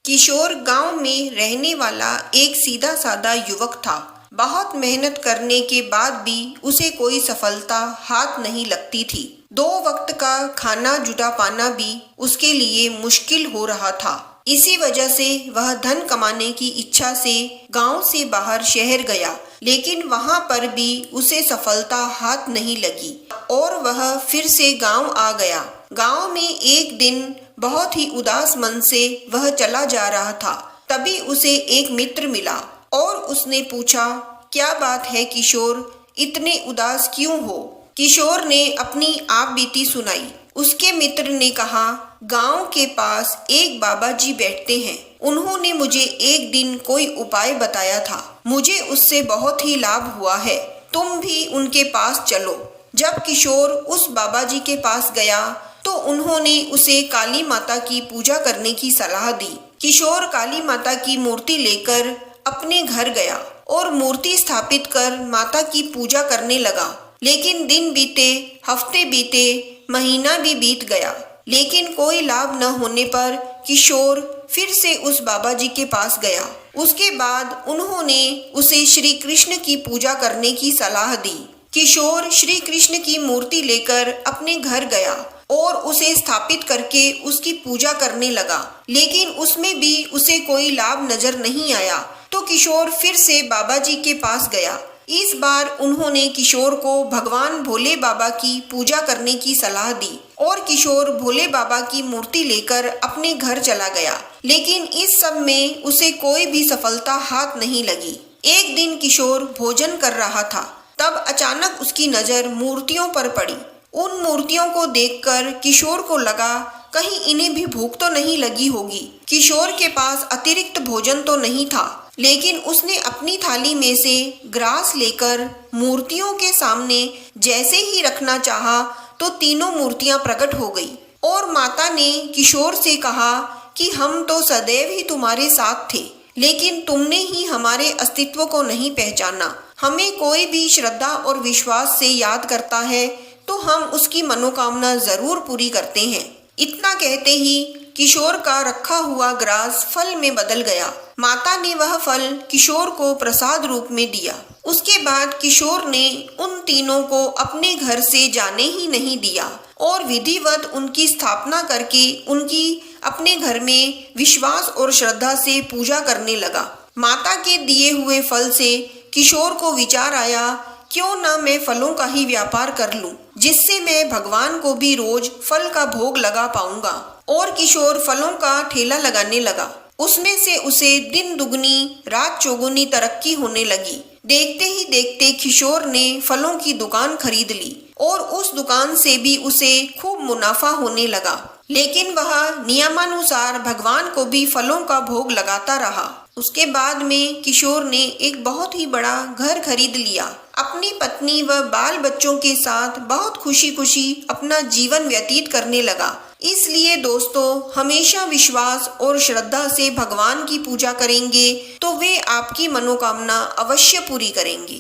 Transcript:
किशोर गांव में रहने वाला एक सीधा साधा युवक था। बहुत मेहनत करने के बाद भी उसे कोई सफलता हाथ नहीं लगती थी। 2 वक्त का खाना जुटा पाना भी उसके लिए मुश्किल हो रहा था। इसी वजह से वह धन कमाने की इच्छा से गांव से बाहर शहर गया, लेकिन वहां पर भी उसे सफलता हाथ नहीं लगी और वह फिर से गांव आ गया। गांव में एक दिन बहुत ही उदास मन से वह चला जा रहा था। तभी उसे एक मित्र मिला और उसने पूछा, क्या बात है किशोर, इतने उदास क्यों हो? किशोर ने अपनी आप बीती सुनाई। उसके मित्र ने कहा, गांव के पास एक बाबा जी बैठते हैं। उन्होंने मुझे एक दिन कोई उपाय बताया था। मुझे उससे बहुत ही लाभ हुआ है। तुम भी उनके पास चलो। जब किशोर उस बाबा जी के पास गया तो उन्होंने उसे काली माता की पूजा करने की सलाह दी। किशोर काली माता की मूर्ति लेकर अपने घर गया और मूर्ति स्थापित कर माता की पूजा करने लगा। लेकिन दिन बीते, हफ्ते बीते, महीना भी बीत गया, लेकिन कोई लाभ न होने पर किशोर फिर से उस बाबा जी के पास गया। उसके बाद उन्होंने उसे श्री कृष्ण की पूजा करने की सलाह दी। किशोर श्री कृष्ण की मूर्ति लेकर अपने घर गया और उसे स्थापित करके उसकी पूजा करने लगा, लेकिन उसमें भी उसे कोई लाभ नजर नहीं आया। तो किशोर फिर से बाबा जी के पास गया। इस बार उन्होंने किशोर को भगवान भोले बाबा की पूजा करने की सलाह दी और किशोर भोले बाबा की मूर्ति लेकर अपने घर चला गया, लेकिन इस सब में उसे कोई भी सफलता हाथ नहीं लगी। एक दिन किशोर भोजन कर रहा था, तब अचानक उसकी नजर मूर्तियों पर पड़ी। उन मूर्तियों को देखकर किशोर को लगा, कहीं इन्हें भी भूख तो नहीं लगी होगी। किशोर के पास अतिरिक्त भोजन तो नहीं था, लेकिन उसने अपनी थाली में से ग्रास लेकर मूर्तियों के सामने जैसे ही रखना चाहा तो तीनों मूर्तियां प्रकट हो गई और माता ने किशोर से कहा कि हम तो सदैव ही तुम्हारे साथ थे, लेकिन तुमने ही हमारे अस्तित्व को नहीं पहचाना। हमें कोई भी श्रद्धा और विश्वास से याद करता है तो हम उसकी मनोकामना जरूर पूरी करते हैं। इतना कहते ही किशोर का रखा हुआ ग्रास फल में बदल गया। माता ने वह फल किशोर को प्रसाद रूप में दिया। उसके बाद किशोर ने उन तीनों को अपने घर से जाने ही नहीं दिया और विधिवत उनकी स्थापना करके उनकी अपने घर में विश्वास और श्रद्धा से पूजा करने लगा। माता के दिए हुए फल से किशोर को विचार आया, क्यों ना मैं फलों का ही व्यापार कर लूं, जिससे मैं भगवान को भी रोज फल का भोग लगा पाऊंगा। और किशोर फलों का ठेला लगाने लगा। उसमें से उसे दिन दुगनी रात चौगुनी तरक्की होने लगी। देखते ही देखते किशोर ने फलों की दुकान खरीद ली और उस दुकान से भी उसे खूब मुनाफा होने लगा, लेकिन वह नियमानुसार भगवान को भी फलों का भोग लगाता रहा। उसके बाद में किशोर ने एक बहुत ही बड़ा घर खरीद लिया। अपनी पत्नी व बाल बच्चों के साथ बहुत खुशी खुशी अपना जीवन व्यतीत करने लगा। इसलिए दोस्तों, हमेशा विश्वास और श्रद्धा से भगवान की पूजा करेंगे तो वे आपकी मनोकामना अवश्य पूरी करेंगे।